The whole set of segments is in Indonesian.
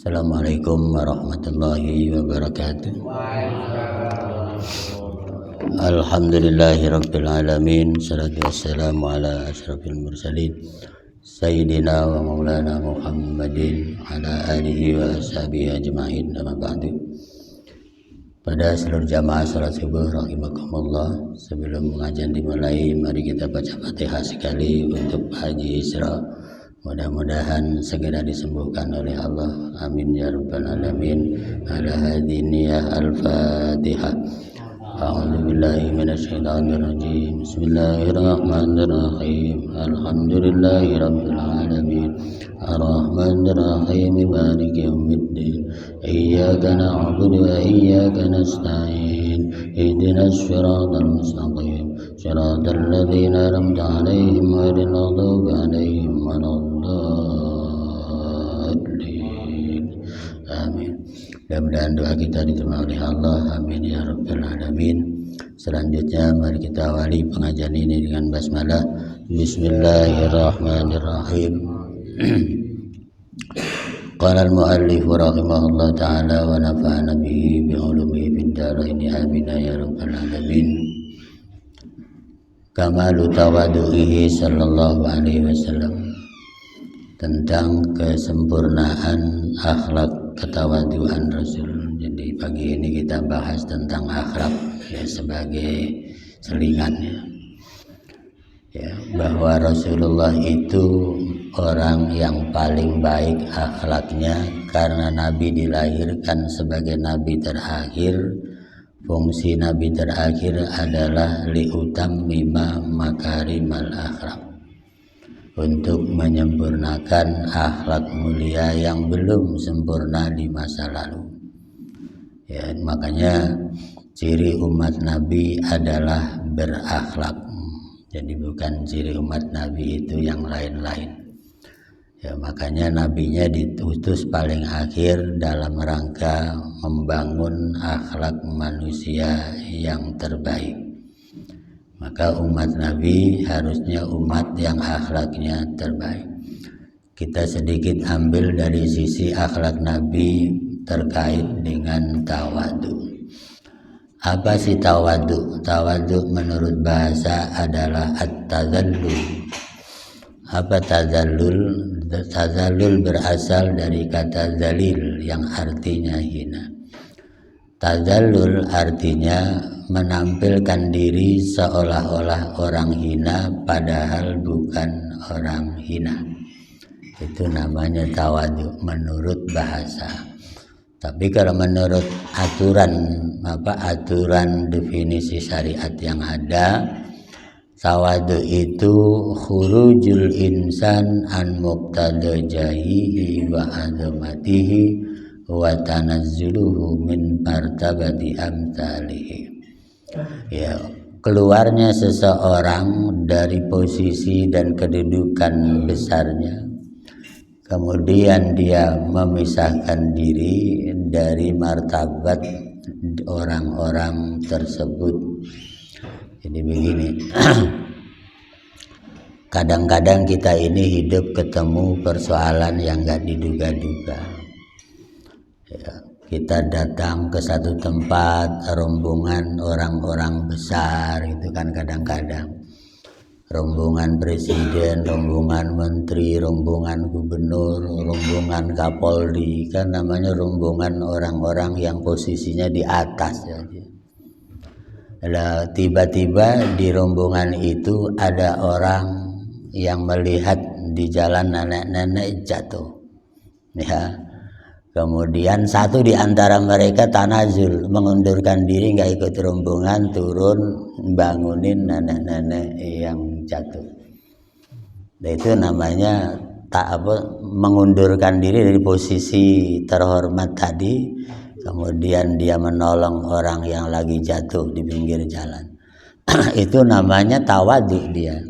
Assalamualaikum warahmatullahi wabarakatuh. Alhamdulillahirabbil alamin. Salatu wassalamu ala asyrafil mursalin sayyidina wa maulana Muhammadin ala alihi wa ashabihi ajma'in. Amma ba'du. Pada seluruh jamaah salat subuh rahimakumullah, sebelum pengajian dimulai, mari kita baca Fatihah sekali untuk Haji Isra. Mudah-mudahan segera disembuhkan oleh Allah. Amin ya rabbal alamin. Ala hadiniyah al-Fatihah. A'udzu billahi minasyaitonir rajim. Bismillahirrahmanirrahim. Alhamdulillahi rabbil alamin. Arrahmanir rahim. Maliki yaumiddin. Iyyaka na'budu wa iyyaka nasta'in. Ihdinas siratal mustaqim. Siratal ladzina an'amta 'alaihim ghairil maghdubi 'alaihim waladdallin. Amin. Mudah-mudahan doa kita diterima oleh Allah. Amin ya rabbal alamin. Selanjutnya mari kita awali pengajian ini dengan basmalah. Bismillahirrahmanirrahim. Qala al-muallif rahimahullah ta'ala wa nafa'ana bihi bi ulumihi fid dharain. Amin ya rabbal alamin. Kamalu tawadu'ihi sallallahu alaihi wasallam, tentang kesempurnaan akhlak ketawaduan Rasul. Jadi pagi ini kita bahas tentang akhlak ya, sebagai selingannya ya, bahwa Rasulullah itu orang yang paling baik akhlaknya karena Nabi dilahirkan sebagai Nabi terakhir. Fungsi Nabi terakhir adalah liutammima makarimal akhlak, untuk menyempurnakan akhlak mulia yang belum sempurna di masa lalu. Ya, makanya ciri umat Nabi adalah berakhlak. Jadi bukan ciri umat Nabi itu yang lain-lain. Ya, makanya nabinya diutus paling akhir dalam rangka membangun akhlak manusia yang terbaik. Maka umat Nabi harusnya umat yang akhlaknya terbaik. Kita sedikit ambil dari sisi akhlak Nabi terkait dengan tawadu. Apa sih tawadu? Tawadu menurut bahasa adalah at-tazallul. Apa tazallul? Tazallul berasal dari kata zalil yang artinya hina. Tazallul artinya menampilkan diri seolah-olah orang hina padahal bukan orang hina. Itu namanya tawadu menurut bahasa. Tapi kalau menurut aturan definisi syariat yang ada, tawadu itu khurujul insan an muqtada jahihi wa azamatihi wa tanazzuluhu min martabati amsalihi. Ya, keluarnya seseorang dari posisi dan kedudukan besarnya, kemudian dia memisahkan diri dari martabat orang-orang tersebut. Jadi begini, kadang-kadang kita ini hidup ketemu persoalan yang gak diduga-duga ya, kita datang ke satu tempat, rombongan orang-orang besar itu kan, kadang-kadang rombongan presiden, rombongan menteri, rombongan gubernur, rombongan kapolri, kan namanya rombongan orang-orang yang posisinya di atas ya. Nah, tiba-tiba di rombongan itu ada orang yang melihat di jalan nenek-nenek jatuh ya. Kemudian satu di antara mereka tanazul, mengundurkan diri, nggak ikut rombongan, turun bangunin nenek-nenek yang jatuh. Nah, itu namanya mengundurkan diri dari posisi terhormat tadi. Kemudian dia menolong orang yang lagi jatuh di pinggir jalan. Itu namanya tawadu dia.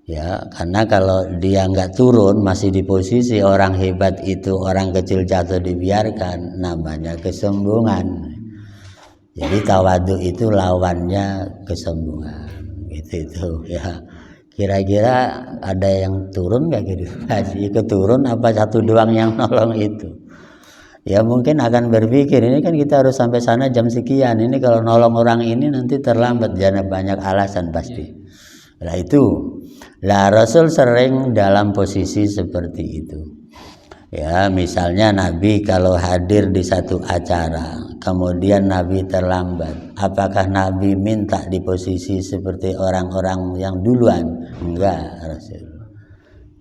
Ya, karena kalau dia nggak turun, masih di posisi orang hebat itu, orang kecil jatuh dibiarkan, namanya kesombongan. Jadi tawadu itu lawannya kesombongan. Itu ya. Kira-kira ada yang turun nggak gitu? Ikut turun apa satu doang yang nolong itu? Ya mungkin akan berpikir ini kan kita harus sampai sana jam sekian, ini kalau nolong orang ini nanti terlambat, jangan banyak alasan pasti. Nah itu lah Rasul sering dalam posisi seperti itu. Ya misalnya Nabi kalau hadir di satu acara kemudian Nabi terlambat, apakah Nabi minta di posisi seperti orang-orang yang duluan? Enggak, Rasul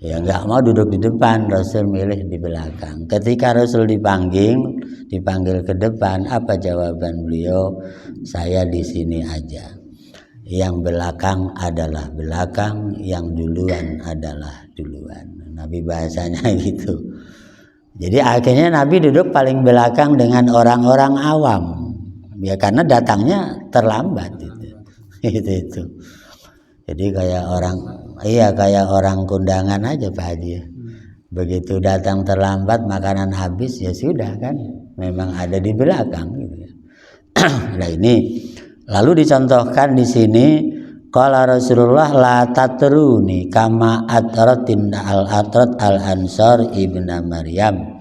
ya enggak mau duduk di depan, Rasul milih di belakang. Ketika Rasul dipanggil ke depan, apa jawaban beliau? Saya di sini aja, yang belakang adalah belakang, yang duluan adalah duluan. Nabi bahasanya gitu. Jadi akhirnya Nabi duduk paling belakang dengan orang-orang awam, ya karena datangnya terlambat itu. Jadi kayak orang kondangan aja Pak Haji. Begitu datang terlambat makanan habis ya sudah kan, memang ada di belakang gitu ya. Nah ini lalu dicontohkan di sini qala Rasulullah la tatruni kama atratin al-atrat al-ansar ibnu Maryam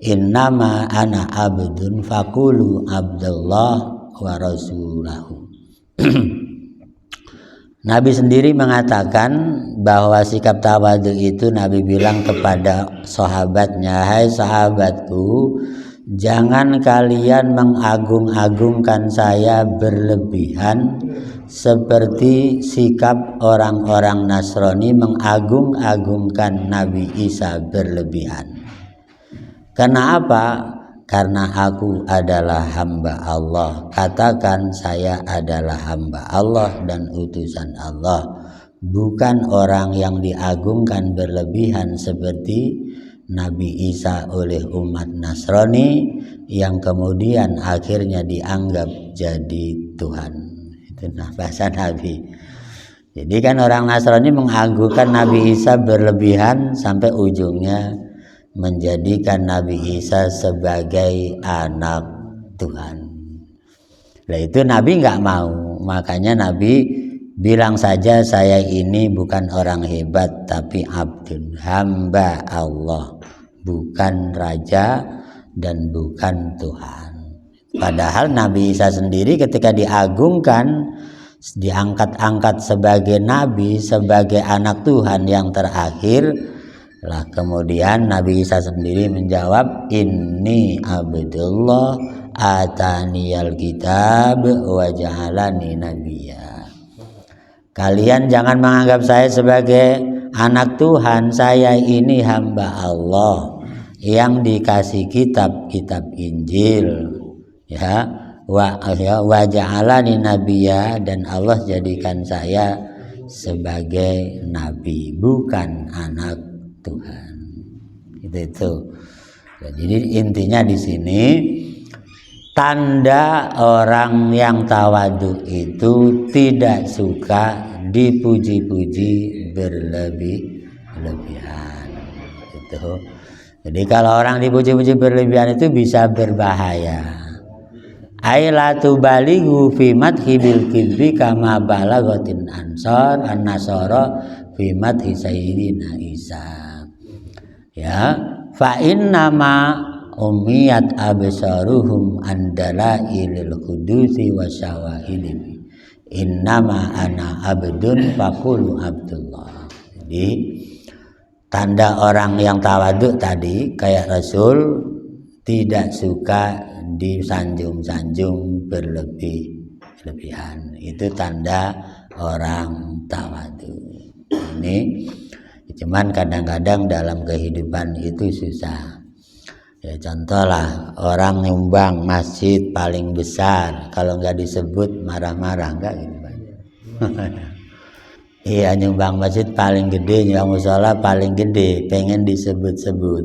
innama ana abdun faqulu abdullah wa rasulahu. Nabi sendiri mengatakan bahwa sikap tawadhu itu Nabi bilang kepada sahabatnya, hai sahabatku, jangan kalian mengagung-agungkan saya berlebihan seperti sikap orang-orang Nasrani mengagung-agungkan Nabi Isa berlebihan. Kenapa? Karena aku adalah hamba Allah. Katakan saya adalah hamba Allah dan utusan Allah, bukan orang yang diagungkan berlebihan seperti Nabi Isa oleh umat Nasrani yang kemudian akhirnya dianggap jadi Tuhan. Itu bahasa Nabi. Jadi kan orang Nasrani mengagungkan Nabi Isa berlebihan sampai ujungnya menjadikan Nabi Isa sebagai anak Tuhan. Nah itu Nabi nggak mau, makanya Nabi bilang saja saya ini bukan orang hebat tapi abdun, hamba Allah, bukan raja dan bukan Tuhan. Padahal Nabi Isa sendiri ketika diagungkan, diangkat-angkat sebagai Nabi, sebagai anak Tuhan yang terakhir, lah kemudian Nabi Isa sendiri menjawab, inni abdullah ataniyal kitab wa ja'alani nabiyya. Kalian jangan menganggap saya sebagai anak Tuhan, saya ini hamba Allah yang dikasih kitab Injil, ya wa ja'alani nabiyya, dan Allah jadikan saya sebagai nabi, bukan anak Tuhan. Itu. Jadi intinya di sini tanda orang yang tawadhu itu tidak suka dipuji-puji berlebihan. Itu. Jadi kalau orang dipuji-puji berlebihan itu bisa berbahaya. Ailatu balighu fi madhi bil kidbi kama balagatin ansar an-nasara fi madhi sayyidina Isa. Ya, fa innama umiyat absaruhum andalailil qudusi wa syawahidin. Innama ana abdun faqulu abdullah. Jadi tanda orang yang tawadhu tadi kayak Rasul tidak suka disanjung-sanjung berlebihan. Itu tanda orang tawadhu. Ini cuman kadang-kadang dalam kehidupan itu susah. Ya contohlah orang nyumbang masjid paling besar, kalau nggak disebut marah-marah, enggak gitu banyak. Iya nyumbang masjid paling gede, nyumbang mushola paling gede, pengen disebut-sebut.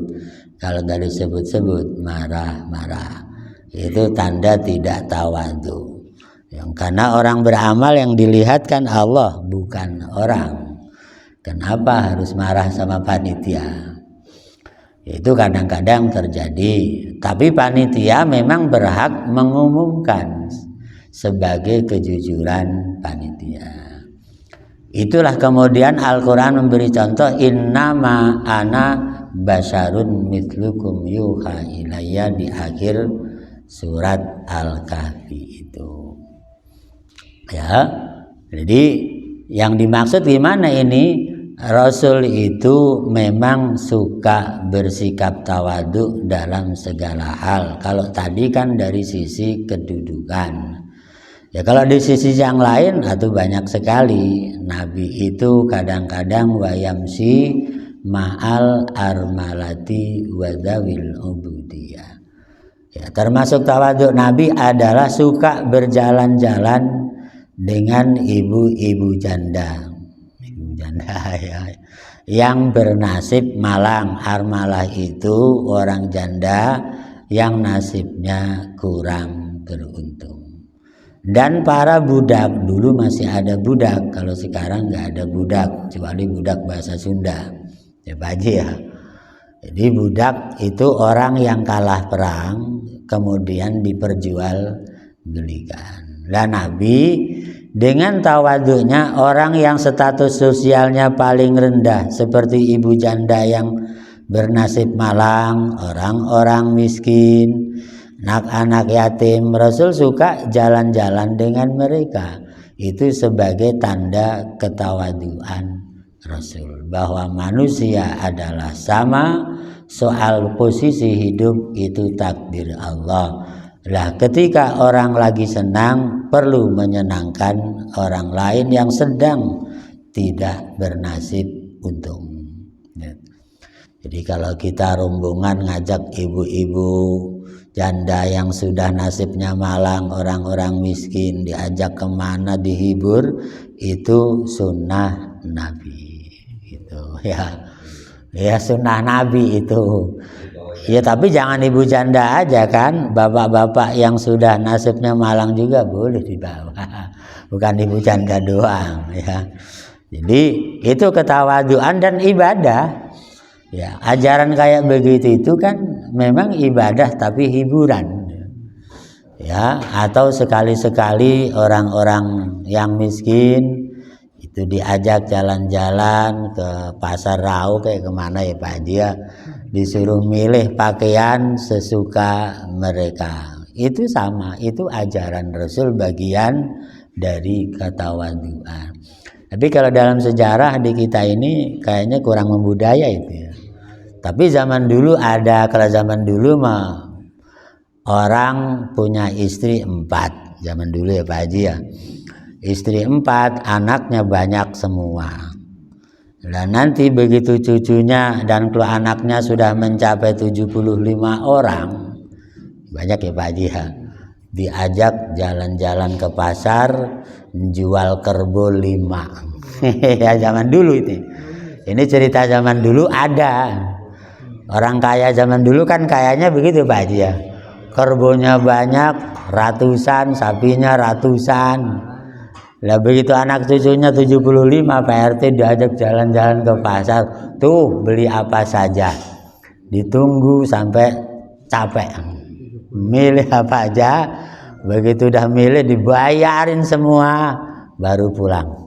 Kalau nggak disebut-sebut marah-marah. Itu tanda tidak tawadhu. Yang karena orang beramal yang dilihat kan Allah, bukan orang. Kenapa harus marah sama panitia? Itu kadang-kadang terjadi. Tapi panitia memang berhak mengumumkan sebagai kejujuran panitia. Itulah kemudian Al-Quran memberi contoh, innama ana basyarun mithlukum yuha ilayya di akhir surat Al-Kahfi itu. Ya. Jadi yang dimaksud gimana ini? Rasul itu memang suka bersikap tawadhu dalam segala hal. Kalau tadi kan dari sisi kedudukan. Ya kalau di sisi yang lain itu banyak sekali. Nabi itu kadang-kadang wayamsi ma'al armalati wadawil ubudiyah. Ya, termasuk tawadhu Nabi adalah suka berjalan-jalan dengan ibu-ibu janda. Ya, yang bernasib malang. Armalah itu orang janda yang nasibnya kurang beruntung. Dan para budak, dulu masih ada budak, kalau sekarang nggak ada budak kecuali budak bahasa Sunda ya Pak Haji ya. Jadi budak itu orang yang kalah perang kemudian diperjualbelikan. Dan Nabi dengan tawadhunya orang yang status sosialnya paling rendah seperti ibu janda yang bernasib malang, orang-orang miskin, anak-anak yatim, Rasul suka jalan-jalan dengan mereka. Itu sebagai tanda ketawadhuan Rasul, bahwa manusia adalah sama, soal posisi hidup itu takdir Allah. Lah ketika orang lagi senang perlu menyenangkan orang lain yang sedang tidak bernasib untung. Jadi kalau kita rombongan ngajak ibu-ibu janda yang sudah nasibnya malang, orang-orang miskin, diajak kemana dihibur, itu sunnah Nabi gitu ya. Ya sunnah Nabi itu. Ya tapi jangan ibu janda aja kan, bapak-bapak yang sudah nasibnya malang juga boleh dibawa, bukan ibu janda doang ya. Jadi itu ketawadhuan dan ibadah. Ya, ajaran kayak begitu itu kan memang ibadah tapi hiburan. Ya, atau sekali-sekali orang-orang yang miskin itu diajak jalan-jalan ke pasar Rau kayak kemana ya Pak Haji ya, disuruh milih pakaian sesuka mereka. Itu sama, itu ajaran Rasul, bagian dari ketawadhuan. Tapi kalau dalam sejarah di kita ini kayaknya kurang membudaya itu ya. Tapi zaman dulu ada, kalau zaman dulu mah orang punya istri 4 zaman dulu ya Pak Haji ya. Istri 4, anaknya banyak semua. Dan nanti begitu cucunya dan kalau anaknya sudah mencapai 75 orang, banyak ya Pak Haji ya, diajak jalan-jalan ke pasar, jual kerbau 5. Ya zaman dulu itu. Ini cerita zaman dulu ada. Orang kaya zaman dulu kan kayaknya begitu Pak Haji ya. Kerbonya banyak, ratusan, sapinya ratusan. Lah begitu anak cucunya 75, Pak RT diajak jalan-jalan ke pasar, tuh beli apa saja. Ditunggu sampai capek. Milih apa aja, begitu udah milih dibayarin semua, baru pulang.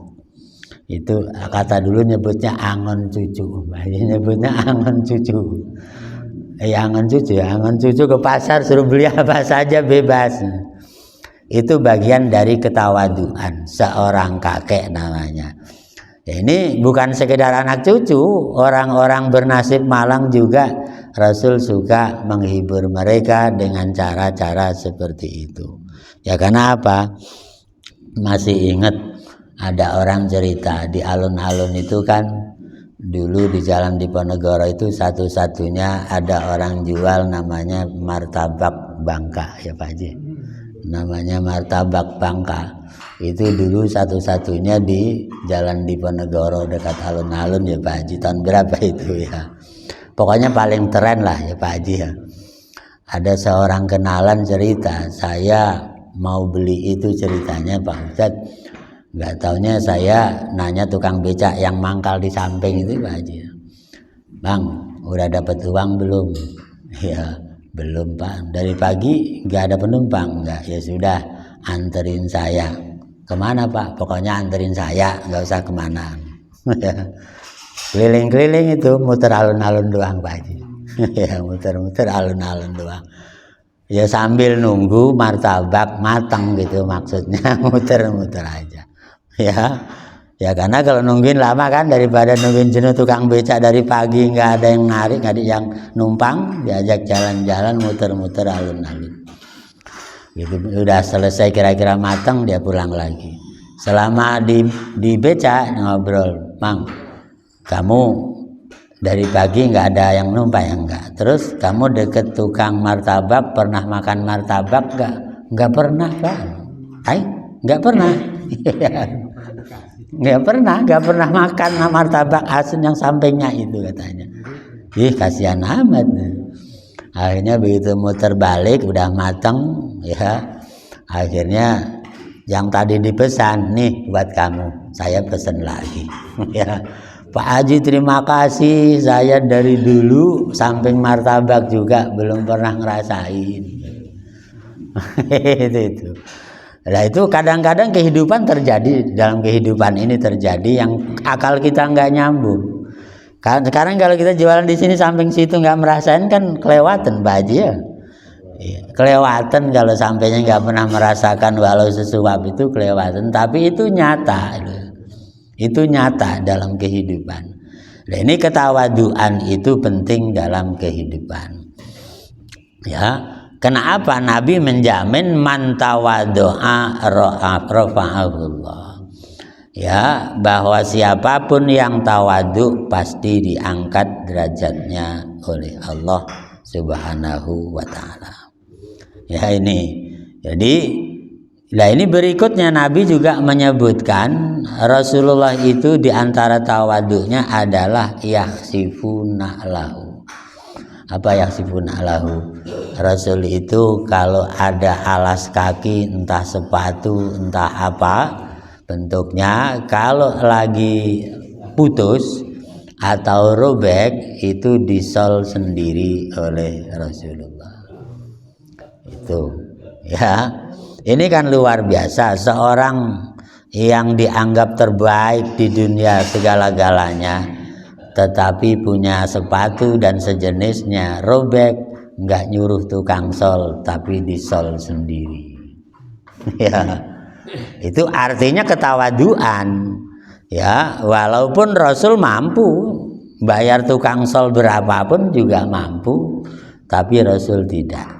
Itu kata dulu nyebutnya angon cucu, nyebutnya angon cucu. Angon cucu ke pasar suruh beli apa saja bebas. Itu bagian dari ketawadhuan seorang kakek namanya. Ini bukan sekedar anak cucu, orang-orang bernasib malang juga Rasul suka menghibur mereka dengan cara-cara seperti itu. Ya karena apa? Masih ingat ada orang cerita di alun-alun itu kan, dulu di Jalan Diponegoro itu satu-satunya ada orang jual namanya martabak Bangka ya Pak Haji. Namanya martabak Bangka. Itu dulu satu-satunya di Jalan Diponegoro dekat alun-alun ya Pak Haji. Tahun berapa itu ya? Pokoknya paling keren lah ya Pak Haji ya. Ada seorang kenalan cerita, saya mau beli itu ceritanya Pak Ustadz. Nggak taunya saya nanya tukang becak yang mangkal di samping itu Pak Haji. Bang, udah dapat uang belum? Ya, belum Pak. Dari pagi nggak ada penumpang. Nggak, ya sudah, anterin saya. Kemana Pak? Pokoknya anterin saya, nggak usah kemana. Keliling-keliling itu muter alun-alun doang Pak Haji. Ya muter-muter alun-alun doang. Ya sambil nunggu martabak matang gitu maksudnya, muter-muter aja. Ya karena kalau nungguin lama kan, daripada nungguin jenuh tukang becak dari pagi nggak ada yang narik, nggak ada yang numpang, diajak jalan-jalan muter-muter alun-alun. Gitu, udah selesai kira-kira matang dia pulang lagi. Selama di becak ngobrol, Mang, kamu dari pagi nggak ada yang numpang ya? Enggak. Terus kamu deket tukang martabak, pernah makan martabak nggak? Nggak pernah Pak. Nggak pernah. nggak pernah makan martabak asin yang sampingnya itu katanya. Kasihan amat. Akhirnya begitu muter balik udah matang ya, akhirnya yang tadi dipesan, nih buat kamu, saya pesan lagi. Ya Pak Haji terima kasih, saya dari dulu samping martabak juga belum pernah ngerasain. itu. Nah itu kadang-kadang kehidupan terjadi, dalam kehidupan ini terjadi yang akal kita nggak nyambung. Sekarang kalau kita jualan di sini samping situ nggak merasain kan kelewatan Pak Haji ya. Kelewatan kalau sampainya nggak pernah merasakan walau sesuap itu kelewatan, tapi itu nyata. Itu nyata dalam kehidupan. Nah, ini ketawaduan itu penting dalam kehidupan. Ya, kenapa Nabi menjamin man tawaddu'a rafa'ahullah? Ya, bahwa siapapun yang tawadu pasti diangkat derajatnya oleh Allah Subhanahu wa ta'ala. Ya ini. Jadi ini berikutnya Nabi juga menyebutkan Rasulullah itu diantara tawadunya adalah yakhsifuna lahu. Apa yakhsifuna lahu? Rasul itu kalau ada alas kaki, entah sepatu, entah apa bentuknya, kalau lagi putus atau robek itu disol sendiri oleh Rasulullah. Itu ya, ini kan luar biasa. Seorang yang dianggap terbaik di dunia segala-galanya, tetapi punya sepatu dan sejenisnya robek, nggak nyuruh tukang sol, tapi disol sendiri. Ya, itu artinya ketawaduan. Ya, walaupun Rasul mampu bayar tukang sol berapapun juga mampu, tapi Rasul tidak.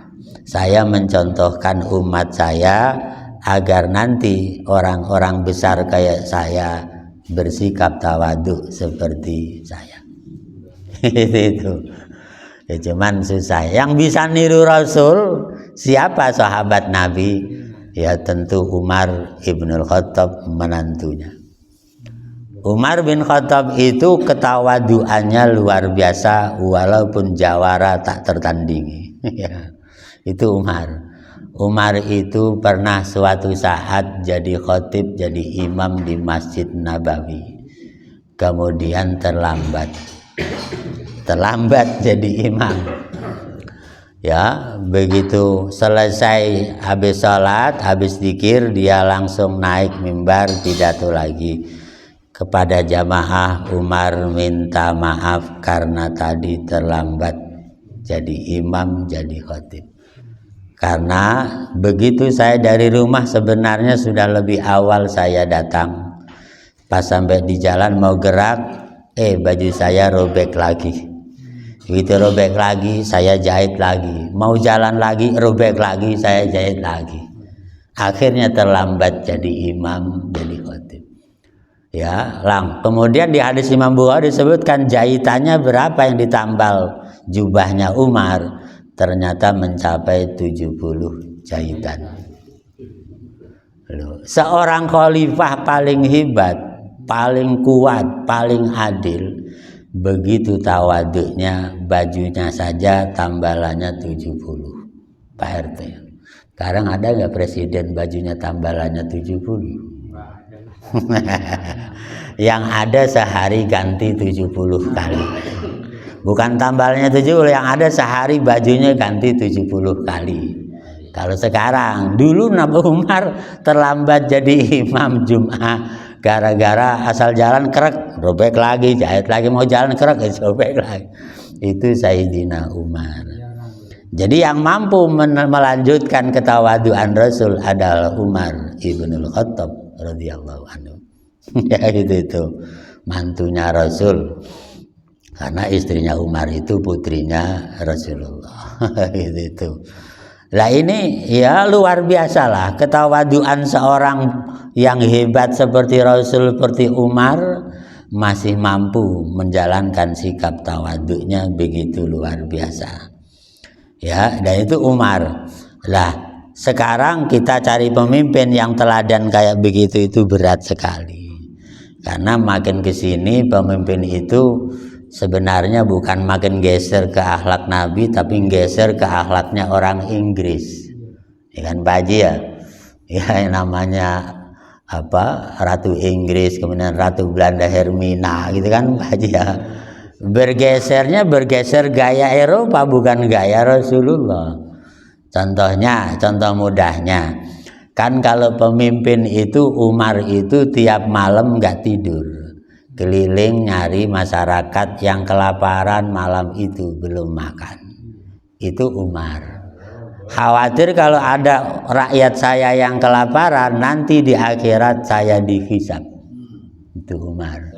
Saya mencontohkan umat saya agar nanti orang-orang besar kayak saya bersikap tawadu seperti saya. Itu. Ya, cuman susah. Yang bisa niru Rasul siapa sahabat Nabi? Ya tentu Umar ibnul Khattab, menantunya. Umar bin Khattab itu ketawaduannya luar biasa, walaupun jawara tak tertandingi. Itu Umar. Umar itu pernah suatu saat jadi khotib, jadi imam di Masjid Nabawi. Kemudian terlambat jadi imam. Ya, begitu selesai habis sholat, habis zikir, dia langsung naik mimbar pidato lagi kepada jamaah. Umar minta maaf karena tadi terlambat jadi imam, jadi khotib. Karena begitu saya dari rumah sebenarnya sudah lebih awal saya datang. Pas sampai di jalan mau gerak, baju saya robek lagi. Begitu robek lagi, saya jahit lagi. Mau jalan lagi, robek lagi, saya jahit lagi. Akhirnya terlambat jadi imam, jadi khotib. Ya, kemudian di hadis Imam Bukhari disebutkan jahitannya berapa yang ditambal jubahnya Umar. Ternyata mencapai 70 jahitan. Seorang khalifah paling hebat, paling kuat, paling adil, begitu tawaduknya, bajunya saja tambalannya 70. Pak RT, sekarang ada nggak presiden bajunya tambalannya 70? Yang ada sehari ganti 70 kali. Bukan tambalnya 70, yang ada sehari bajunya ganti 70 kali. Kalau sekarang, dulu Nabi Umar terlambat jadi imam Jum'ah gara-gara asal jalan krek, robek lagi, jahit lagi, mau jalan krek, robek lagi. Itu Sayyidina Umar. Jadi yang mampu melanjutkan ketawaduan Rasul adalah Umar ibnul Khattab radhiyallahu anhu. Ya itu mantunya Rasul. Karena istrinya Umar itu putrinya Rasulullah. Itu. Lah ini ya luar biasa lah ketawaduan seorang yang hebat seperti Rasul, seperti Umar, masih mampu menjalankan sikap tawaduknya begitu luar biasa. Ya, dan itu Umar. Lah, sekarang kita cari pemimpin yang teladan kayak begitu itu berat sekali. Karena makin ke sini pemimpin itu sebenarnya bukan makin geser ke akhlak Nabi, tapi geser ke akhlaknya orang Inggris. Ya kan Pak Haji ya? Ya yang namanya apa? Ratu Inggris, kemudian Ratu Belanda Hermina gitu kan Pak Haji ya. Bergeser gaya Eropa, bukan gaya Rasulullah. Contoh mudahnya kan kalau pemimpin itu Umar itu tiap malam nggak tidur, keliling nyari masyarakat yang kelaparan malam itu belum makan. Itu Umar. Khawatir kalau ada rakyat saya yang kelaparan nanti di akhirat saya dihisab. Itu Umar.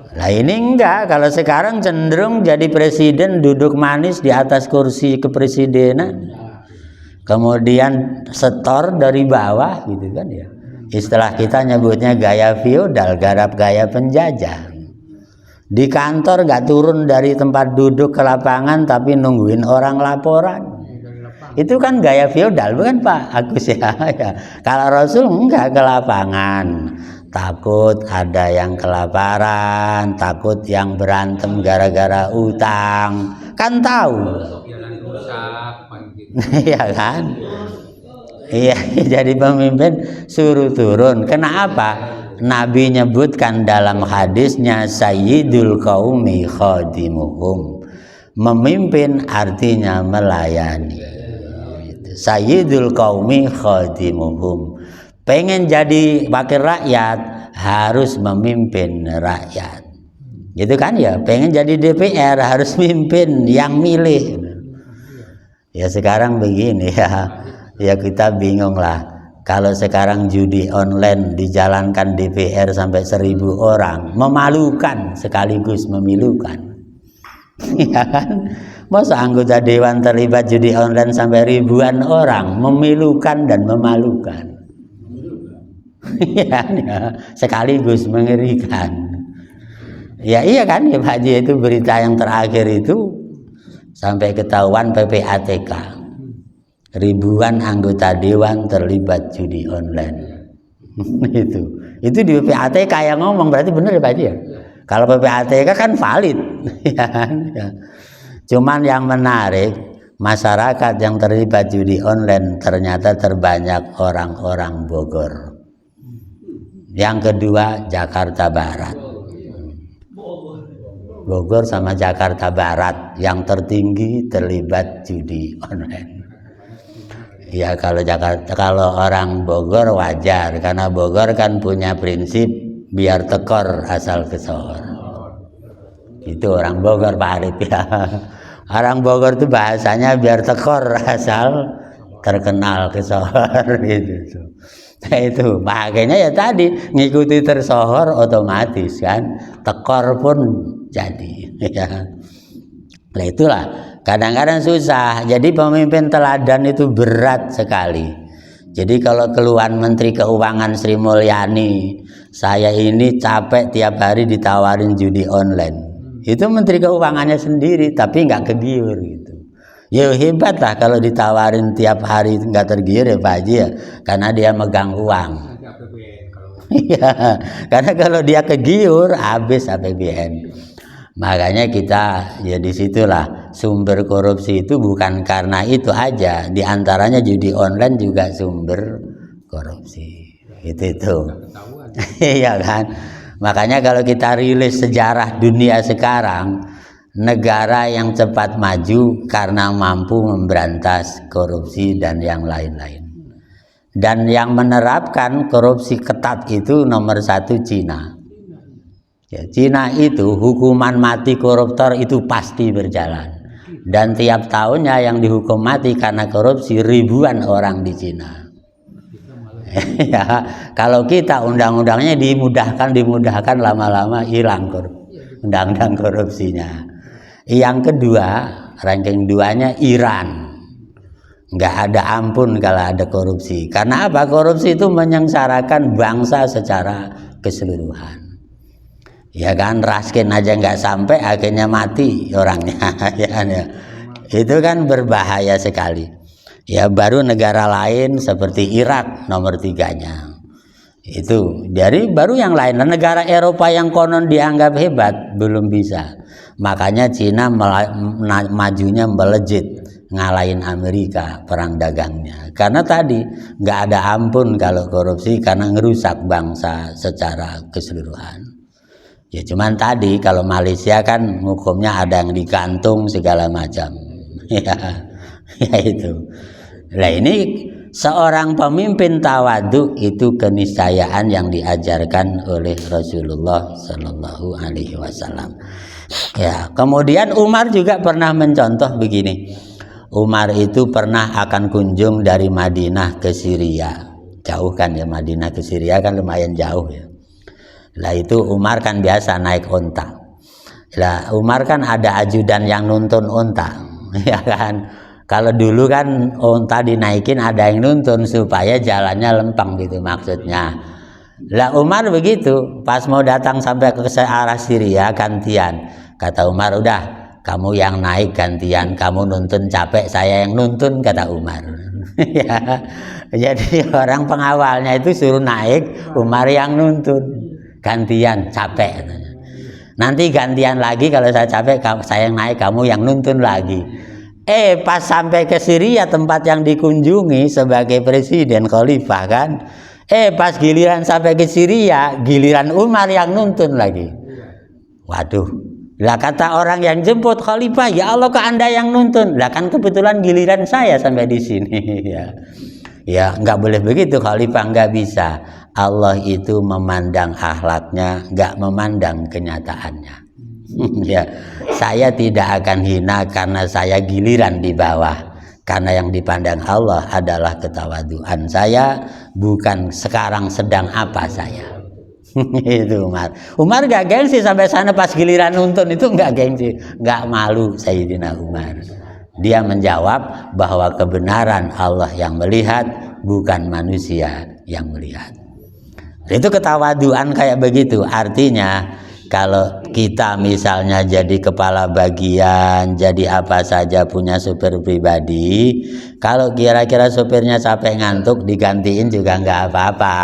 Nah ini enggak, kalau sekarang cenderung jadi presiden duduk manis di atas kursi kepresidenan, kemudian setor dari bawah gitu kan ya. Istilah kita nyebutnya gaya feodal, garap gaya penjajah. Di kantor enggak turun dari tempat duduk ke lapangan tapi nungguin orang laporan. Itu kan gaya feodal bukan Pak Agus ya? Kalau Rasul enggak ke lapangan. Takut ada yang kelaparan, takut yang berantem gara-gara utang, kan tahu. Iya kan? Iya, jadi pemimpin suruh turun. Kenapa? Nabi nyebutkan dalam hadisnya Sayyidul Qaumi Khadimuhum. Memimpin artinya melayani. Sayyidul Qaumi Khadimuhum. Pengen jadi wakil rakyat harus memimpin rakyat, gitu kan ya. Pengen jadi DPR harus mimpin yang milih. Ya sekarang begini ya, ya kita bingung lah. Kalau sekarang judi online dijalankan DPR sampai 1000 orang, memalukan sekaligus memilukan. Ya kan? Masa anggota dewan terlibat judi online sampai ribuan orang, memilukan dan memalukan. Ya, sekaligus mengerikan. Ya iya kan ya Pak Haji, itu berita yang terakhir itu sampai ketahuan PPATK ribuan anggota dewan terlibat judi online. itu di PPATK yang ngomong, berarti benar ya Pak Haji ya. Kalau PPATK kan valid. Ya kan? Ya. Cuman yang menarik, masyarakat yang terlibat judi online ternyata terbanyak orang-orang Bogor. Yang kedua Jakarta Barat. Bogor sama Jakarta Barat yang tertinggi terlibat judi online. Ya kalau orang Bogor wajar, karena Bogor kan punya prinsip biar tekor asal kesohor. Itu orang Bogor Pak Arif ya. Orang Bogor itu bahasanya biar tekor asal terkenal kesohor gitu. Nah itu makanya ya tadi ngikuti tersohor otomatis kan, tekor pun jadi ya. Nah itulah kadang-kadang susah. Jadi pemimpin teladan itu berat sekali. Jadi kalau keluhan Menteri Keuangan Sri Mulyani, saya ini capek tiap hari ditawarin judi online. Itu Menteri Keuangannya sendiri tapi nggak kegiur gitu. Ya hebat lah kalau ditawarin tiap hari nggak tergiur ya Pak Haji ya, karena dia megang uang. Iya, karena kalau dia kegiur habis APBN. Makanya kita ya disitulah sumber korupsi itu bukan karena itu aja, diantaranya judi online juga sumber korupsi. Itu. Iya kan. Makanya kalau kita rilis sejarah dunia sekarang, negara yang cepat maju karena mampu memberantas korupsi dan yang lain-lain. Dan yang menerapkan korupsi ketat itu nomor satu Cina. Ya, Cina itu hukuman mati koruptor itu pasti berjalan. Dan tiap tahunnya yang dihukum mati karena korupsi ribuan orang di Cina. Ya, kalau kita undang-undangnya dimudahkan lama-lama hilang undang-undang korupsinya. Yang kedua, ranking 2-nya Iran. Nggak ada ampun kalau ada korupsi. Karena apa? Korupsi itu menyengsarakan bangsa secara keseluruhan. Ya kan, raskin aja nggak sampai akhirnya mati orangnya. Ya. Itu kan berbahaya sekali. Ya, baru negara lain seperti Irak nomor 3-nya. Itu dari baru yang lain. Negara Eropa yang konon dianggap hebat belum bisa. Makanya Cina majunya melejit, ngalahin Amerika perang dagangnya. Karena tadi nggak ada ampun kalau korupsi karena ngerusak bangsa secara keseluruhan. Ya cuman tadi kalau Malaysia kan hukumnya ada yang digantung segala macam. Ya itu. Nah ini seorang pemimpin tawadu itu keniscayaan yang diajarkan oleh Rasulullah Shallallahu Alaihi Wasallam. Ya, kemudian Umar juga pernah mencontoh begini. Umar itu pernah akan kunjung dari Madinah ke Syria. Jauh kan ya, Madinah ke Syria kan lumayan jauh ya. Lah itu Umar kan biasa naik onta. Lah Umar kan ada ajudan yang nuntun onta, ya kan. Kalau dulu kan onta dinaikin ada yang nuntun supaya jalannya lempeng gitu maksudnya. Lah Umar begitu, pas mau datang sampai ke arah Syria gantian. Kata Umar, udah kamu yang naik gantian, kamu nuntun capek, saya yang nuntun, kata Umar. Ya, jadi orang pengawalnya itu suruh naik, Umar yang nuntun, gantian capek. Nanti gantian lagi kalau saya capek, saya yang naik, kamu yang nuntun lagi. Pas sampai ke Syria tempat yang dikunjungi sebagai presiden khalifah kan, pas giliran sampai ke Syria, giliran Umar yang nuntun lagi. Waduh. Lah kata orang yang jemput khalifah, ya Allah kok Anda yang nuntun? Lah kan kebetulan giliran saya sampai di sini. Ya nggak boleh begitu khalifah, nggak bisa. Allah itu memandang akhlaknya, nggak memandang kenyataannya. Ya, saya tidak akan hina karena saya giliran di bawah. Karena yang dipandang Allah adalah ketawaduan saya, bukan sekarang sedang apa saya. Itu Umar gak gengsi sampai sana pas giliran nuntun itu gak gengsi, gak malu Sayyidina Umar. Dia menjawab bahwa kebenaran Allah yang melihat, bukan manusia yang melihat. Itu ketawaduan kayak begitu. Artinya kalau kita misalnya jadi kepala bagian, jadi apa saja punya supir pribadi, kalau kira-kira supirnya capek ngantuk digantiin juga nggak apa-apa.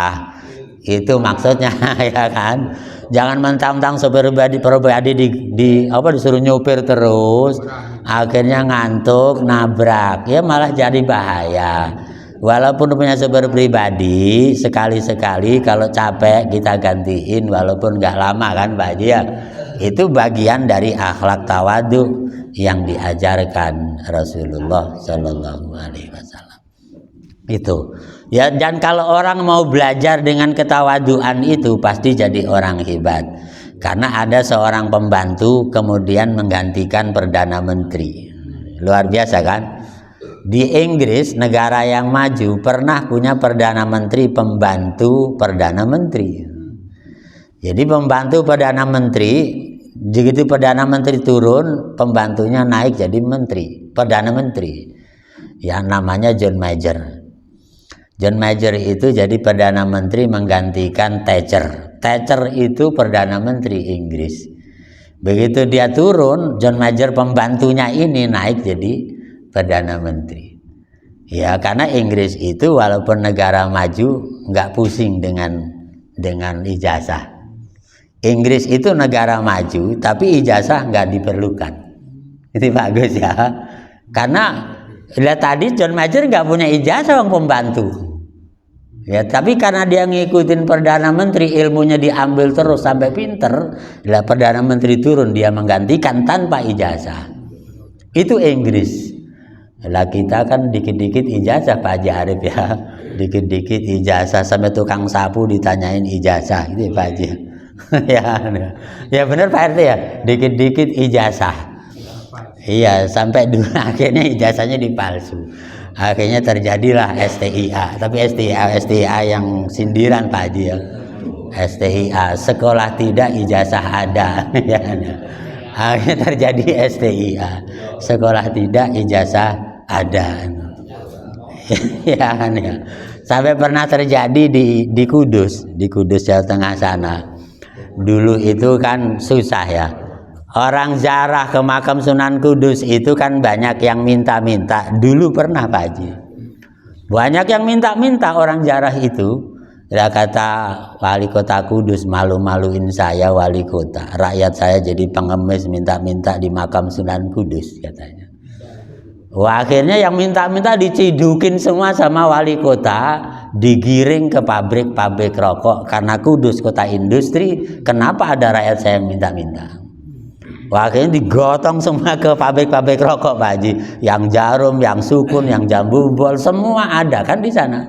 Itu maksudnya ya kan. Jangan mentang-mentang supir pribadi disuruh nyupir terus, akhirnya ngantuk, nabrak, ya malah jadi bahaya. Walaupun punya supir pribadi, sekali-sekali kalau capek kita gantiin, walaupun nggak lama kan Pak Haji ya. Itu bagian dari akhlak tawadu yang diajarkan Rasulullah Shallallahu Alaihi Wasallam. Itu ya, dan kalau orang mau belajar dengan ketawaduan itu pasti jadi orang hebat. Karena ada seorang pembantu kemudian menggantikan Perdana Menteri. Luar biasa kan? Di Inggris, negara yang maju, pernah punya Perdana Menteri pembantu Perdana Menteri. Jadi pembantu Perdana Menteri, begitu Perdana Menteri turun, pembantunya naik jadi menteri, Perdana Menteri. Yang namanya John Major. John Major itu jadi Perdana Menteri menggantikan Thatcher. Thatcher itu Perdana Menteri Inggris. Begitu dia turun, John Major pembantunya ini naik jadi Perdana Menteri. Ya karena Inggris itu walaupun negara maju nggak pusing dengan ijazah. Inggris itu negara maju tapi ijazah nggak diperlukan. Itu bagus ya. Karena lihat tadi John Major nggak punya ijazah orang pembantu. Ya, tapi karena dia ngikutin Perdana Menteri, ilmunya diambil terus sampai pinter, lah Perdana Menteri turun dia menggantikan tanpa ijazah. Itu Inggris. Lah kita kan dikit-dikit ijazah Pak Haji Arif ya. Dikit-dikit ijazah, sampai tukang sapu ditanyain ijazah gitu ya Pak Haji. Ya benar Pak RT ya, dikit-dikit ijazah. Iya, sampai dulu akhirnya ijazahnya dipalsu. Akhirnya terjadilah STIA, tapi STIA yang sindiran Pak Haji ya. STIA, sekolah tidak ijazah ada. Akhirnya terjadi STIA, sekolah tidak ijazah ada. Ya kan ya. Sampai pernah terjadi di Kudus, Jawa Tengah sana. Dulu itu kan susah ya. Orang ziarah ke makam Sunan Kudus itu kan banyak yang minta-minta. Dulu pernah Pak Haji, banyak yang minta-minta orang ziarah itu. Ya kata wali kota Kudus, malu-maluin saya wali kota, rakyat saya jadi pengemis minta-minta di makam Sunan Kudus katanya. Wah, akhirnya yang minta-minta dicidukin semua sama wali kota, digiring ke pabrik-pabrik rokok. Karena Kudus kota industri, kenapa ada rakyat saya yang minta-minta? Wah, akhirnya digotong semua ke pabrik-pabrik rokok Pak Haji. Yang Jarum, yang Sukun, yang Jambu Bol, semua ada kan di sana.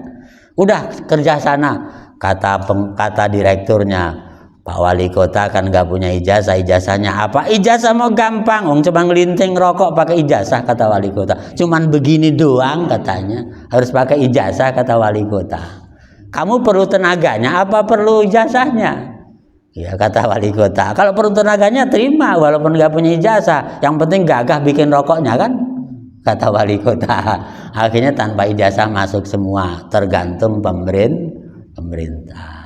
Udah kerja sana, kata direkturnya. Pak wali kota kan nggak punya ijazah, ijazahnya apa? Ijazah mau gampang, cuma ngelinting rokok pakai ijazah, kata wali kota. Cuman begini doang katanya, harus pakai ijazah, kata wali kota. Kamu perlu tenaganya, apa perlu ijazahnya? Ya kata wali kota, kalau perlu tenaganya terima, walaupun nggak punya ijazah, yang penting gagah bikin rokoknya kan? Kata wali kota. Akhirnya tanpa ijazah masuk semua, tergantung pemerintah.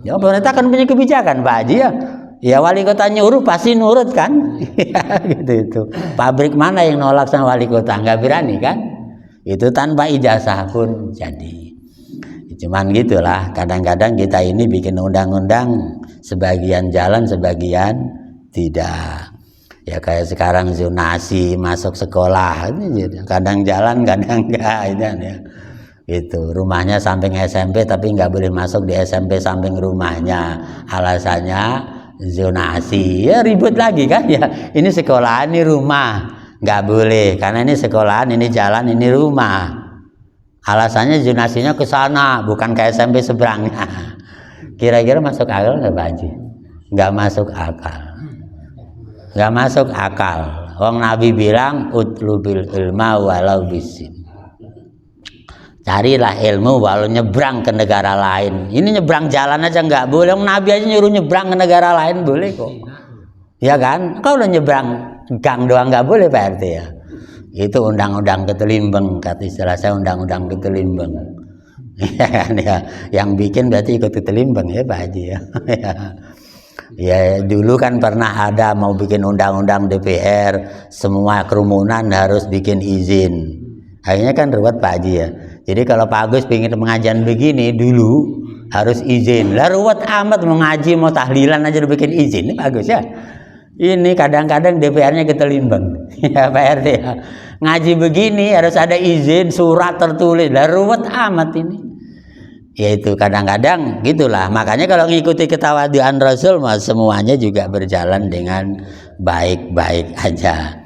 Ya pemerintah kan punya kebijakan Pak Haji ya. Ya wali kota nyuruh pasti nurut kan. Ya gitu itu. Pabrik mana yang nolak sama wali kota? Nggak berani kan. Itu tanpa ijazah pun jadi. Cuman gitulah, kadang-kadang kita ini bikin undang-undang, sebagian jalan sebagian tidak. Ya kayak sekarang zonasi masuk sekolah, kadang jalan kadang enggak ya. Itu rumahnya samping SMP tapi nggak boleh masuk di SMP samping rumahnya, alasannya zonasi. Ya ribut lagi kan ya, ini sekolahan ini rumah nggak boleh karena ini sekolahan, ini jalan, ini rumah. Alasannya zonasinya ke sana bukan ke SMP seberangnya. Kira-kira masuk akal nggak Pak Haji? Nggak masuk akal, nggak masuk akal. Wong Nabi bilang utlubil ilma walau bisin, carilah ilmu walau nyebrang ke negara lain. Ini nyebrang jalan aja nggak boleh. Nabi aja nyuruh nyebrang ke negara lain boleh kok. Ya kan? Kalau nyebrang gang doang nggak boleh Pak RT ya. Itu undang-undang ketelimbang, kata istilah saya undang-undang ketelimbang. Ya kan ya. Yang bikin berarti ikut ketelimbang ya Pak Haji ya. Ya dulu kan pernah ada mau bikin undang-undang DPR, semua kerumunan harus bikin izin. Akhirnya kan ruwet Pak Haji ya. Jadi kalau Pak Agus pengen pengajian begini dulu harus izin. Lah ruwet amat mau ngaji mau tahlilan aja udah bikin izin Pak Agus ya. Ini kadang-kadang DPR-nya ketelimbang. Ya Pak RT ya. Ngaji begini harus ada izin, surat tertulis. Lah ruwet amat ini. Ya itu kadang-kadang gitulah. Makanya kalau ngikuti ketawaduan Rasul mah semuanya juga berjalan dengan baik-baik aja.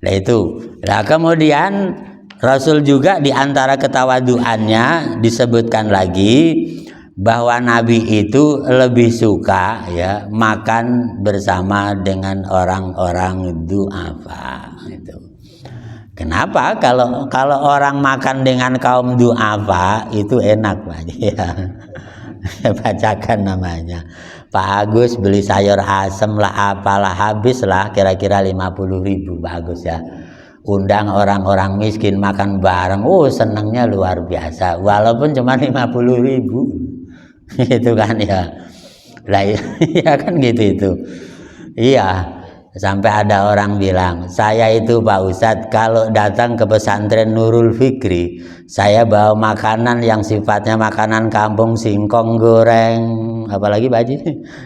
Nah itu. Nah kemudian Rasul juga di antara ketawaduannya disebutkan lagi bahwa Nabi itu lebih suka ya makan bersama dengan orang-orang du'afa itu. Kenapa? Kalau orang makan dengan kaum du'afa itu enak Pak ya. Bacakan namanya. Pak Agus beli sayur asem lah apalah habis lah kira-kira 50.000 Pak Agus ya. Undang orang-orang miskin makan bareng, senangnya luar biasa, walaupun cuma 50.000, itu kan ya, lah ya kan gitu itu, iya, sampai ada orang bilang, saya itu Pak Ustadz kalau datang ke pesantren Nurul Fikri, saya bawa makanan yang sifatnya makanan kampung, singkong goreng, apalagi Pak Haji,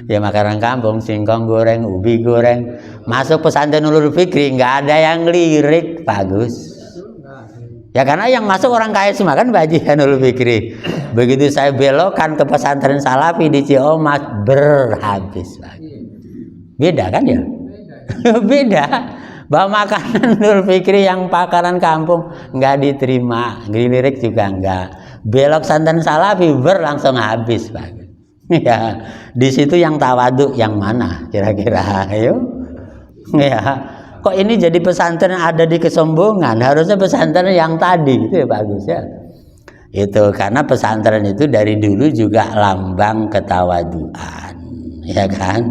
ya makanan kampung, singkong goreng, ubi goreng. Masuk pesantren Nurul Fikri nggak ada yang lirik Pak Agus. Ya karena yang masuk orang kaya semua kan Pak Haji Nurul Fikri. Begitu saya belokkan ke pesantren Salafi di Ciomas berhabis Pak. Beda kan ya? Beda. Bawa makanan Nurul Fikri yang pakaran kampung nggak diterima, dilirik juga nggak. belok santan salafi langsung habis Pak. Ya, di situ yang tawadhu yang mana kira-kira? Ayo. Ya, kok ini jadi pesantren ada di kesombongan? Harusnya pesantren yang tadi itu ya bagus ya. Itu karena pesantren itu dari dulu juga lambang ketawaduan, ya kan?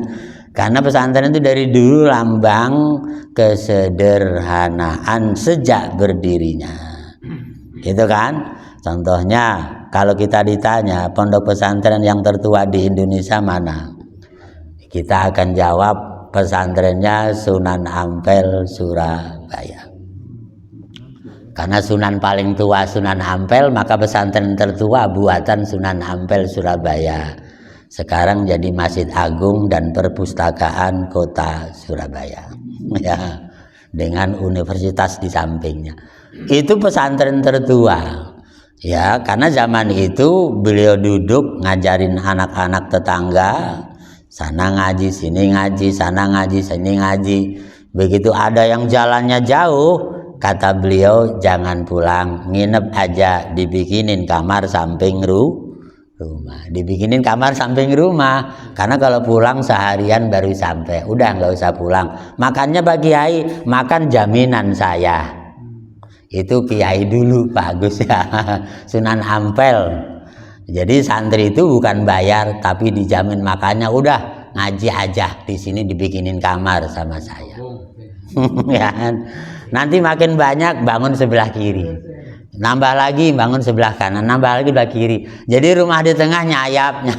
Karena pesantren itu dari dulu lambang kesederhanaan sejak berdirinya. Gitu kan? Contohnya kalau kita ditanya pondok pesantren yang tertua di Indonesia mana? Kita akan jawab pesantrennya Sunan Ampel Surabaya. Karena Sunan paling tua Sunan Ampel, maka pesantren tertua buatan Sunan Ampel Surabaya. Sekarang jadi Masjid Agung dan Perpustakaan Kota Surabaya, ya, dengan universitas di sampingnya. Itu pesantren tertua, ya, karena zaman itu beliau duduk ngajarin anak-anak tetangga, sana ngaji, sini ngaji, sana ngaji, sini ngaji. Begitu ada yang jalannya jauh, kata beliau jangan pulang, nginep aja, dibikinin kamar samping rumah, dibikinin kamar samping rumah, karena kalau pulang seharian baru sampai, udah nggak usah pulang. Makannya Pak Kiai, makan jaminan saya. Itu Kiai dulu bagus ya, Sunan Ampel. Jadi santri itu bukan bayar, tapi dijamin makannya, udah ngaji aja di sini dibikinin kamar sama saya. Ya, nanti makin banyak bangun sebelah kiri. Nambah lagi bangun sebelah kanan, nambah lagi sebelah kiri. Jadi rumah di tengah nyayap.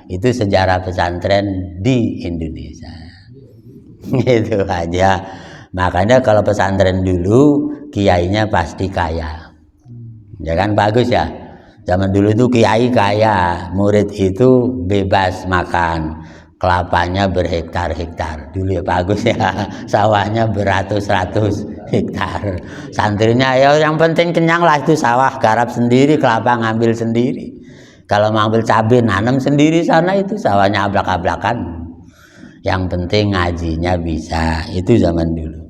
Itu sejarah pesantren di Indonesia. Itu aja. Makanya kalau pesantren dulu kiainya pasti kaya. Ya kan bagus ya. Zaman dulu itu kiai kaya, murid itu bebas makan. Kelapanya berhektar-hektar dulu ya bagus ya, sawahnya beratus-ratus hektar. Santrinya ya yang penting kenyang lah, itu sawah garap sendiri, kelapa ngambil sendiri. Kalau mau ambil cabai nanam sendiri sana, itu sawahnya ablak-ablakan. Yang penting ngajinya bisa. Itu zaman dulu.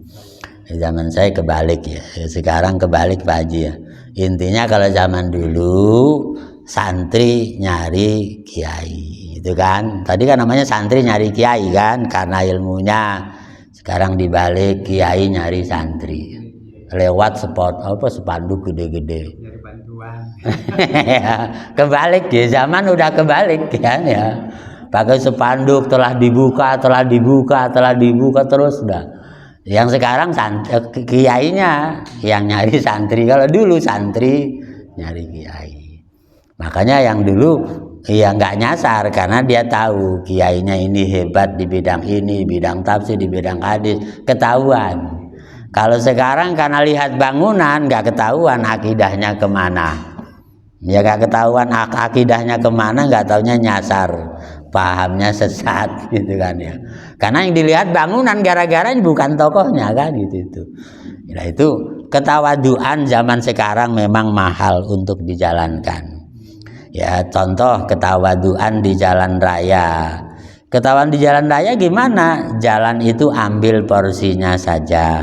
Zaman saya kebalik ya, sekarang kebalik Pak Haji ya. Intinya kalau zaman dulu santri nyari kiai. Itu kan tadi kan namanya santri nyari kiai kan karena ilmunya. Sekarang dibalik kiai nyari santri lewat spanduk gede-gede, nyari bantuan. Kebalik ya, zaman udah kebalik kan ya, pakai spanduk telah dibuka terus udah. Yang sekarang kiainya yang nyari santri, kalau dulu santri nyari kiai. Makanya yang dulu ya nggak nyasar karena dia tahu kiainya ini hebat di bidang ini, bidang tafsir, di bidang hadis, ketahuan. Kalau sekarang karena lihat bangunan nggak ketahuan akidahnya kemana, ya nggak ketahuan akidahnya kemana, nggak taunya nyasar, pahamnya sesat gitu kan ya. Karena yang dilihat bangunan, gara-gara bukan tokohnya kan gitu. Nah itu ketawaduan zaman sekarang memang mahal untuk dijalankan. Ya contoh ketawaduan di jalan raya. Ketahuan di jalan raya gimana? Jalan itu ambil porsinya saja.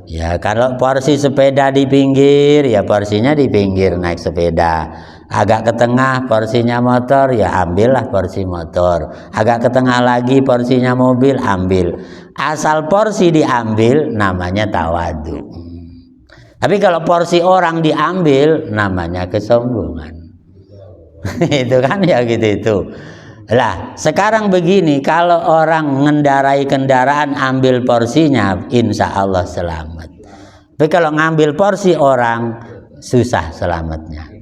Ya kalau porsi sepeda di pinggir, ya porsinya di pinggir naik sepeda. Agak ke tengah porsinya motor, ya ambillah porsi motor. Agak ke tengah lagi porsinya mobil, ambil. Asal porsi diambil namanya tawadu. Tapi kalau porsi orang diambil namanya kesombongan. Itu kan ya gitu itu. Lah sekarang begini, kalau orang mengendarai kendaraan ambil porsinya, insya Allah selamat. Tapi kalau ngambil porsi orang, susah selamatnya.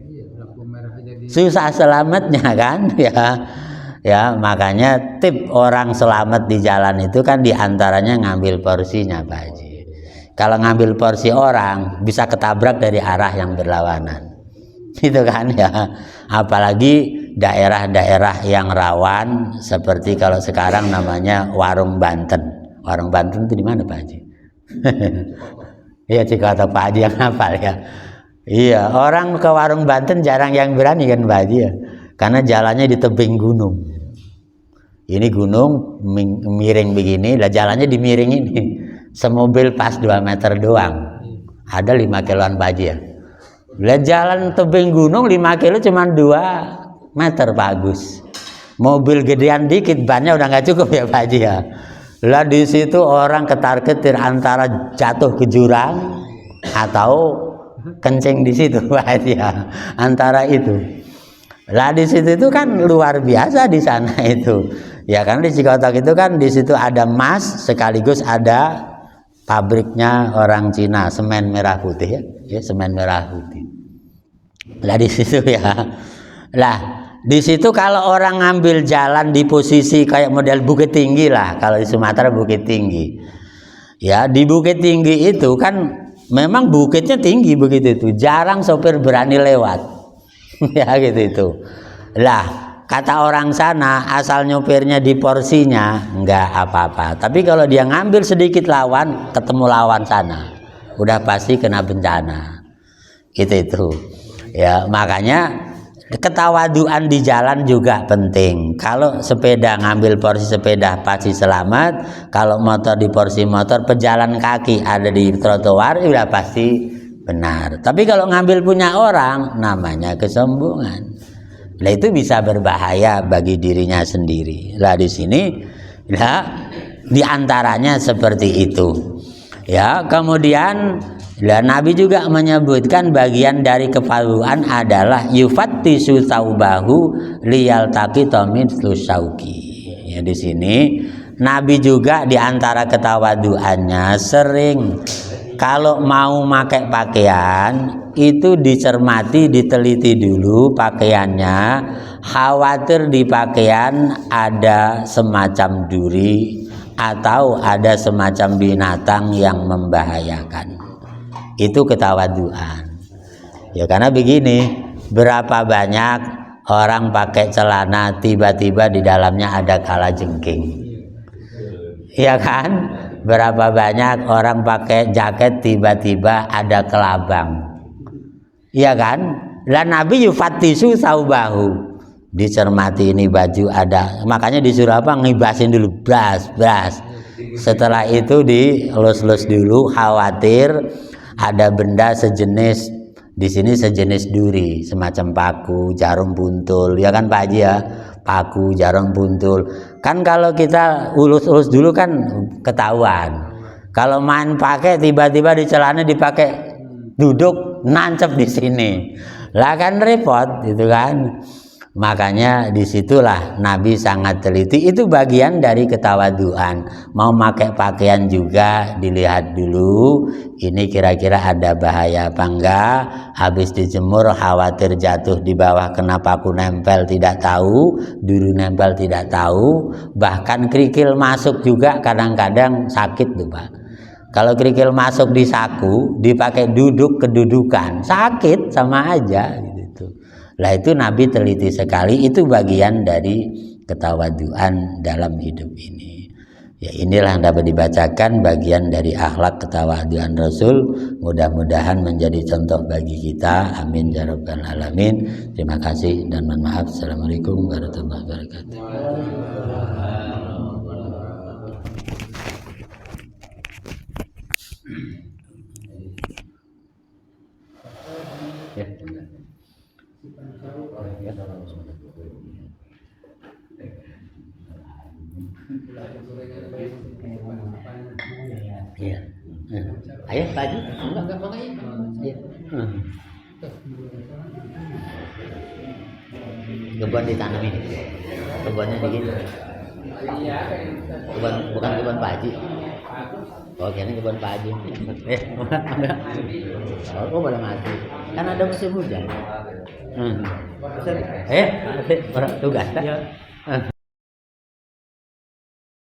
Susah selamatnya kan ya. Ya makanya tip orang selamat di jalan itu kan diantaranya ngambil porsinya Pak Haji. Kalau ngambil porsi orang bisa ketabrak dari arah yang berlawanan. Itu kan ya, apalagi daerah-daerah yang rawan seperti kalau sekarang namanya warung Banten. Warung Banten itu di mana Pak Haji? Iya Cikoto Pak Haji yang hafal ya. Iya, orang ke warung Banten jarang yang berani kan Pak Haji ya, karena jalannya di tebing gunung. Ini gunung miring begini, lah jalannya dimiring ini. Semobil pas 2 meter doang. Ada 5 kiloan Pak Haji ya. Lah jalan tebing gunung 5 kilo cuma 2 meter Pak Agus. Mobil gedean dikit bannya udah nggak cukup ya Pak Haji ya. Lah di situ orang ketar-ketir antara jatuh ke jurang atau kencing di situ Pak Haji ya. Antara itu. Lah di situ itu kan luar biasa di sana itu. Ya kan di Cikotok itu kan di situ ada emas sekaligus ada pabriknya orang Cina, semen merah putih ya, semen merah putih. Lah di situ ya. Lah di situ kalau orang ngambil jalan di posisi kayak model Bukit Tinggi lah, kalau di Sumatera Bukit Tinggi. Ya, di Bukit Tinggi itu kan memang bukitnya tinggi begitu itu, jarang sopir berani lewat. Ya gitu itu. Lah, kata orang sana asal nyopirnya di porsinya enggak apa-apa. Tapi kalau dia ngambil sedikit lawan, ketemu lawan sana, udah pasti kena bencana. Gitu itu. Ya, makanya ketawaduan di jalan juga penting. Kalau sepeda ngambil porsi sepeda pasti selamat. Kalau motor di porsi motor, pejalan kaki ada di trotoar udah pasti benar. Tapi kalau ngambil punya orang namanya kesombongan. Nah itu bisa berbahaya bagi dirinya sendiri. Lah di sini ya diantaranya seperti itu. Ya, kemudian Nabi juga menyebutkan bagian dari kepaluan adalah yufattisu taubahu liyaltaqita mithlu syauki. Ya di sini Nabi juga diantara ketawaduannya sering kalau mau pakai pakaian itu dicermati, diteliti dulu pakaiannya, khawatir di pakaian ada semacam duri atau ada semacam binatang yang membahayakan. Itu ketawaduan. Ya karena begini, berapa banyak orang pakai celana tiba-tiba di dalamnya ada kalajengking. Ya kan? Berapa banyak orang pakai jaket tiba-tiba ada kelabang. Ya kan? Dan Nabi yufattisu saubahu. Dicermati ini baju ada. Makanya disuruh apa? Ngibasin dulu, bras. Setelah itu dielus-elus dulu, khawatir ada benda sejenis di sini sejenis duri, semacam paku, jarum buntul, ya kan Pak Haji ya, paku, jarum buntul. Kan kalau kita ulus-ulus dulu kan ketahuan. Kalau main pakai tiba-tiba di celana dipakai duduk nancep di sini, lah kan repot, gitu kan. Makanya disitulah Nabi sangat teliti. Itu bagian dari ketawaduan. Mau pakai pakaian juga dilihat dulu, ini kira-kira ada bahaya apa enggak. Habis dijemur khawatir jatuh di bawah kena paku nempel tidak tahu, duri nempel tidak tahu. Bahkan kerikil masuk juga kadang-kadang sakit tuh Pak. Kalau kerikil masuk di saku dipakai duduk kedudukan, sakit sama aja gitu. Lah itu Nabi teliti sekali, itu bagian dari ketawaduan dalam hidup ini. Ya inilah yang dapat dibacakan bagian dari akhlak ketawaduan Rasul. Mudah-mudahan menjadi contoh bagi kita. Amin ya rabbal alamin. Terima kasih dan mohon maaf. Assalamualaikum warahmatullahi wabarakatuh. Iya. Ayo Pak Haji. Enggak iya. Kebun ditanamin. Kebunnya begini. Kebun bukan kebun Pak Haji. Oh, kayaknya kebun Pak Haji. Oh, boleh mati. Kan ada musim hujan. Orang tugas.